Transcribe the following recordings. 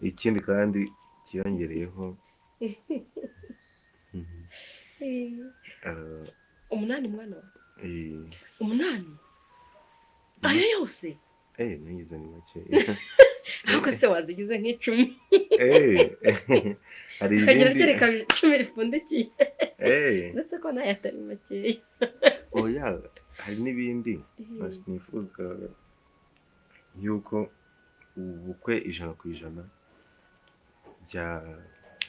ikindi kandi kiyongereyeho umunani mwana wa umunani ayo yose nigize ni make ahubwo se wazigize nk'icumi hari ukagira ibindi kereka icumi ripfundikiye ndetse ko nayo atari makeya oya hari n'ibindi nifuza yuko ubukwe 100%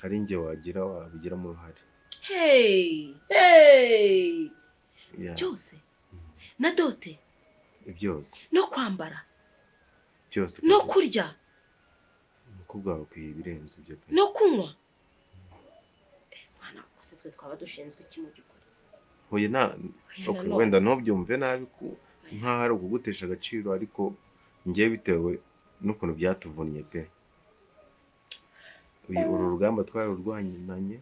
hari njye wagira wabigiramo uruhare byose na dote byose no kwambara byose no kurya umukobwa wawe ukwiye ibirenze ibyo pe no kunywa mwana gusa twe twaba dushinzwe iki mu by'ukuri oya wenda ntubyumve nabi nk'aho ari ukugutesha agaciro ariko ngiye bitewe n'ukuntu byatuvunnye pe uru rugamba twarurwanyanye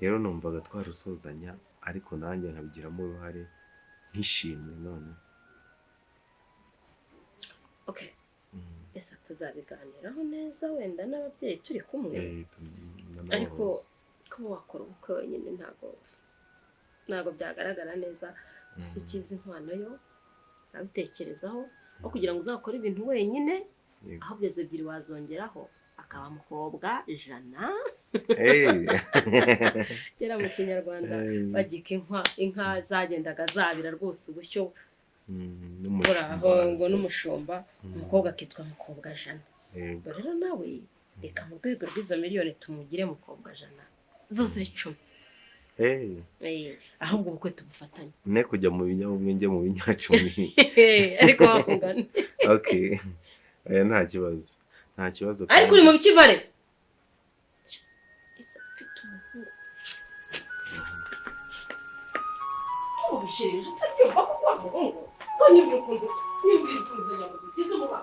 rero numvaga twarusozanya ariko nanjye nkabigiramo uruhare nk'ishimwe none okay ese tuzabiganiraho neza wenda n'ababyeyi turi kumwe ariko kuba wakora ubukwe wenyine ntabwo byagaragara neza gusa ikiza inkwano yo abitekerezaho aho kugira ngo uzakore ibintu wenyine ahubwo izo ebyiri wazongeraho akaba mukobwa 100 kera mu kinyarwanda bagika inka zagendaga zabira rwose ubushyo n'umuraho ngo n'umushumba umukobwa akitwa mukobwa 100 rero nawe reka mu rwego rw'izo miliyoni tumugire mukobwa 100 zose 10 ahubwo ubukwe tubufatanye ne kujya mu binyabwenge mu binyacumi ariko wakungana okay nta kibazo ariko uri mu bikivare ubishirije utaryoha ko kwa muhungu none byukundu n'ibyifuzo nyamuzi kizo muba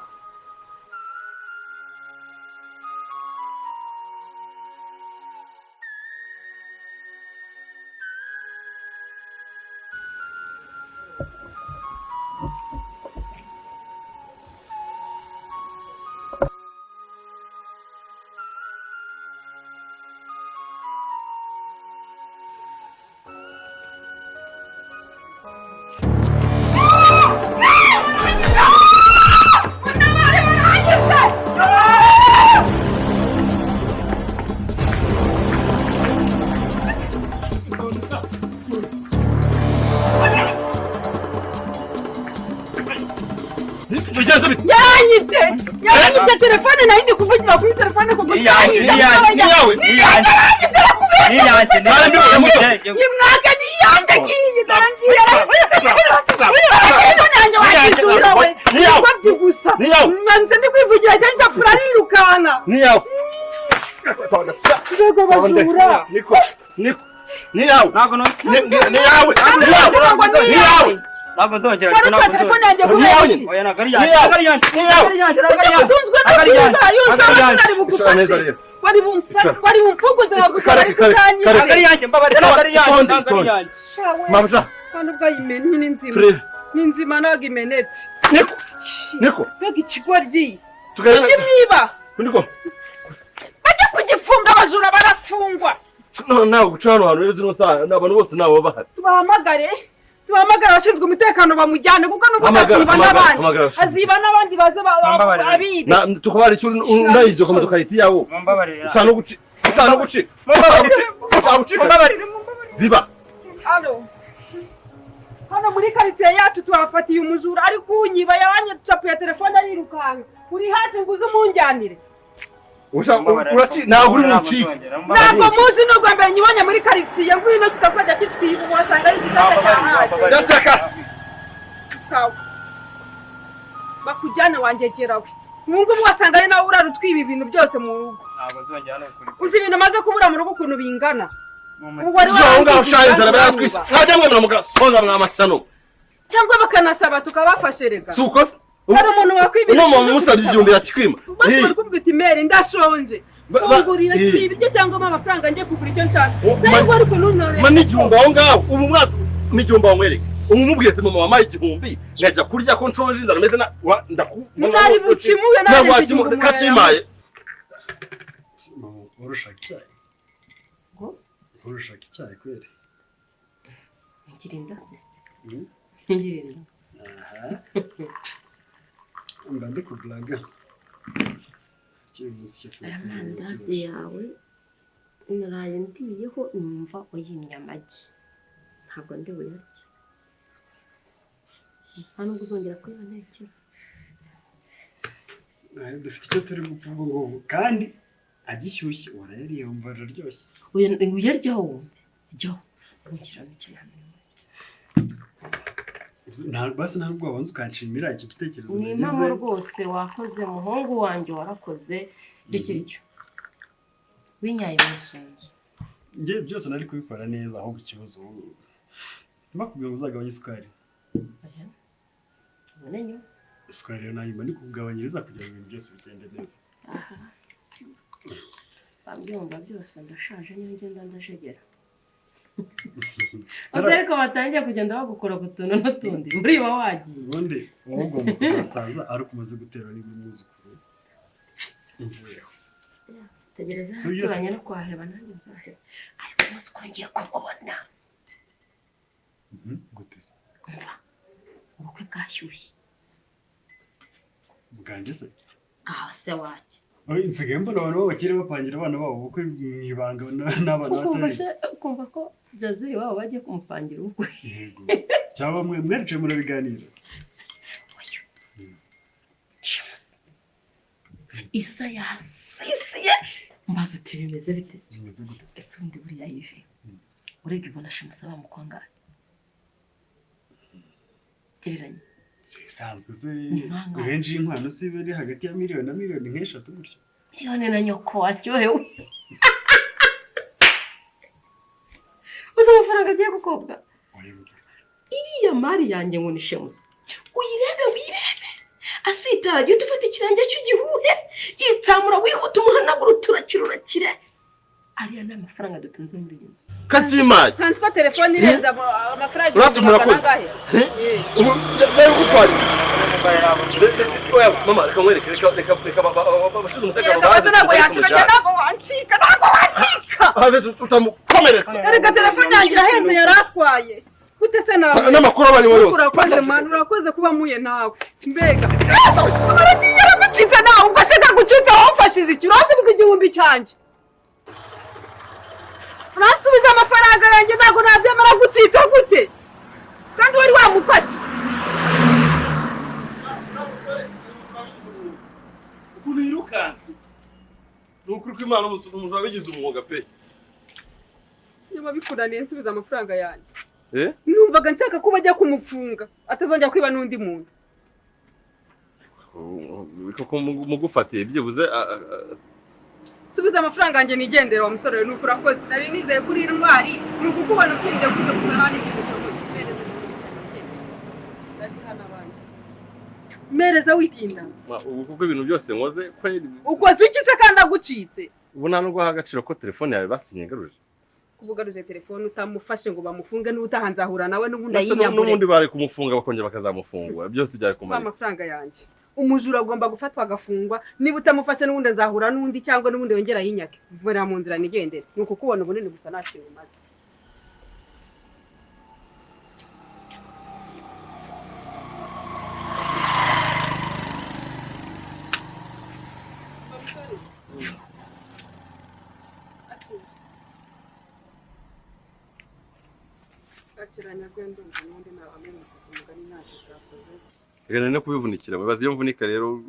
Yaranyibye telefone nayo ndi kuvugira kuri telefone kuko imwaka niyanjye kiyi tarangiye wabyi gusa manze ndi kwivugira cyangwa kura nirukana niyawe yego bajura niyawe ntago niyawe ntabwo nzongera telefone yanjye kubera oya nagari yanjye wari bumfuguze bagusaba kutangira nagari yanjye mbabarira nagari yanjye mabja kandi ubwayimeni ni nzima naga imenetse niko mbega ikigoryi ikimwiba bajya kugifunga abajura barafungwa nawe guca hano hantu rero zino saa abantu bose nabo bahari tubahamagara abashinzwe umutekano bamujyane kuko n'ubu aziba n'abandi baze abibe tukabara icyo unayizwe komeza ukahita iyawo ushaka no gucika ziba hano muri karitsiye yacu tuhafatiye umujura ari kunyiba yabanye ducapuye telefone arirukanka uri hafi ngo uze umunjyanire ntabwo uri mucika ntabwo muzi n'ubwo mbere nyibonye muri karitsiye ngwino tutazajya kitwiba wasanga ari igisata cyahaje sawa bakujyane wangegerawe n'ubwo wasanga ari nawe urara utwiba ibintu byose mu rugo uzi ibintu amaze kubura mu rugo ukuntu bingana ngaho usharizana baratwise mwajya mwemera mugasonga mwamashyano cyangwa bakanasaba tukabafasherega si uko se hari umuntu wakwibira uno muntu musabye igihumbi yakikwima bose bari kuvuga iti mere ndashonje fungurira ibiryo cyangwa amafaranga njye kugura icyo nshaka cyangwa ariko nunore ma n'igihumbi aho ngaho ubu mwaka n'igihumbi aho mwereke umumubwiye ati mama wampaye igihumbi ngajya kurya ko nshonje inzara meze na mwari bucimuye ntabwo kacimaye urushaka icyayi ngo urushaka icyayi kweri ngirinda se ngirinda aha mba ndi kublaga amandazi yawe naraye ndiyeho numva uyimye amagi ntabwo ndi buyarye nta nubwo uzongera kuyantekera dufite icyo turi gupfa ubwo ngubu kandi agishyushye urayariye wumva araryoshye uyaryaho wumve jyaho ntukiramo ikintu basi ntabwo wabanza ukanshimira iki gitekerezo ni impamo rwose wakoze muhungu wanjye warakoze dukira icyo winyaye mu isunzu njye byose nari kubikora neza ahubwo ikibazo makubwira ngo uzagabanye isukari ubonenyo isukari rero nayo ndi kugabanyiriza kugira ngo ibintu byose bigende neza aha babyumva byose ndashaje niyo ngenda ndajegera ariko batangiye kugenda bagukora ku tuntu n'utundi muri bo wagiye ubundi wowe ugomba kuzasaza ariko umaze gutera n'ibiri mwuzukuru imvuyeho tegereza turanye no kwaheba nanjye nzaheba ariko umunsi uko ngiye kumubona gute umva ubukwe bwashyushye bwanjye se se wajye nsigaye mbona abantu b'abakire bapangira abana babo ubukwe mu ibanga n'abana batabizi ukumva ko Jazzy wabo bagiye kumupangira ubukwe yego cyangwa mwerece murabiganira isa yasisiye mbaza uti bimeze biteze ese undi buriya yive urebye ubona shimusa bamukwangara gereranya bisanzwe se range y'inkwano si biri hagati ya miliyoni na miliyoni nk'eshatu gutyo miliyoni na nyoko waryohewe uzi amafaranga agiye gukobwa iriya mari yanjye ngo ni shemusa uyirebe asitara jya udufata ikirenge cy'igihuhe yitsamura wihuta umuhanagura turakire ariya ni amafaranga dutunze muri iyi nzu Kasimaye ntanswa telefone irenza amafaranga uratu murakoze ubu bari gutwara oya mama reka mwereke reka abashinzwe umutekano baze ntabwo yakiranye ntabwo wancika utamukomeretse reka telefone yanjye irahenze yaratwaye gute se nawe n'amakuru abariho yose urakoze manu urakoze kuba muye nawe mbega aragiye aragucize nawe ubwo se kagucize wamfashije iki urazi bwa igihumbi cyanjye urasubiza amafaranga yanjye ntabwo nabyemera gucize gute kandi wari wamufashe ukuntu yirukanse ni ukuri ko imana umuntu wabigize umwuga pe niba bikunaniye nsubiza amafaranga yanjye numvaga nshaka ko bajya kumufunga atazongera kwiba n'undi muntu koko mugufatiye byibuze subiza amafaranga yanjye nigendera wa musore nuko urakoze nari nizeye kuri intwari ni ukukubona ukinde kujya gusana n'ikibazo mereza witinda ubu kuko ibintu byose nkoze ukoze iki se kandi agucitse ubu nta nubwo aha agaciro ko telefone yawe basinye garuje kubugaruje telefone utamufashe ngo bamufunge n'utahanzahura nawe n'ubundi ayinyambure n'ubundi bari kumufunga bakongera bakazamufungura byose byari kumara amafaranga yanjye umujura agomba gufatwa agafungwa niba utamufashe n'ubundi azahura n'undi cyangwa n'ubundi yongera yinyake vurira mu nzira nigendere ni ukukubona ubunini gusa nashinga umaze reka no kubivunikira bazi iyo mvunika rero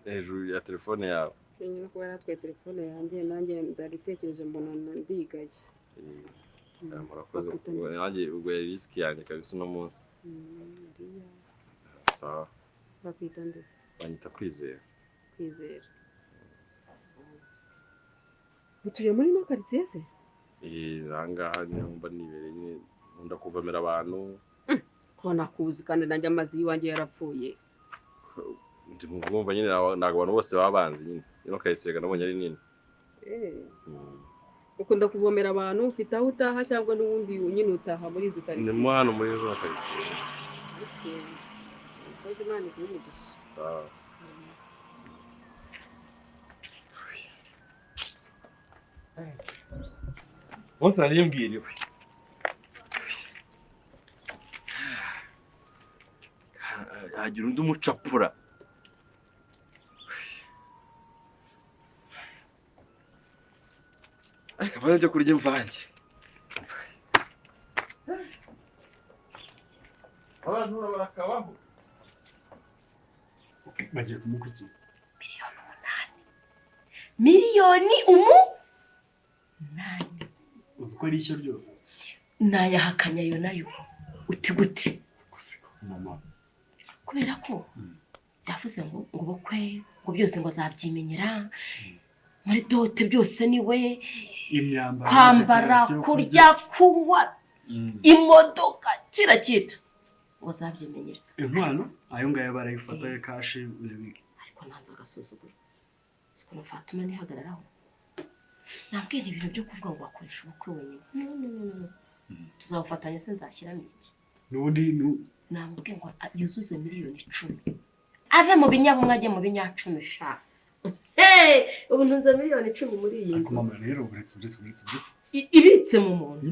hejuru ya telefone yawe no kuba natwe telefone yanjye nanjye ndaritekereje mbona ndigaye murakoze nanjye ubwo yari risiki yanjye kabisa uno munsi sawa bakwita ndetse banyita kwizera utuye muri no quartier se ahangaha niho mba nibereye nkunda kuvomera abantu ko nakuzi kandi nanjye amazi y'iwanjye yarapfuye ndi mwumva nyine ntabwo abantu bose baba banzi nyine ino kayitsega nabonye ari nini ukunda kuvomera abantu ufite aho utaha cyangwa n'ubundi nyine utaha muri izi quartier ni mo hano muri zo kayitsega koze imana ikumugisha sawa bose narimbwiriwe hagira undi umucapura akaba yajya kurya imvange abantu barakabaho bagiye kumukukira miliyoni umunani uzi ko ari ishyo ryose nayahakanya ayo nayo uti gute gusa mama kubera ko yavuze ngo ubukwe ngo byose ngo azabyimenyera muri dote byose niwe imyambaro kwambara kurya kunywa imodoka kira kitu ngo azabyimenyera inkwano ayo ngayo barayifata kashi urabike ariko nanze agasuzuguro siko Fatuma nihagararaho nabwiye ibintu byo kuvuga ngo wakoresha ubukwe wenyine no tuzawufatanya se nzashyiramo iki nubundi nambwiye ngo yuzuze miliyoni 10 ave mu binyabumwe ajye mu binyacumi sha ubu ntunze miliyoni 10 muri iyi nzu mama rero uretse ibitse mu muntu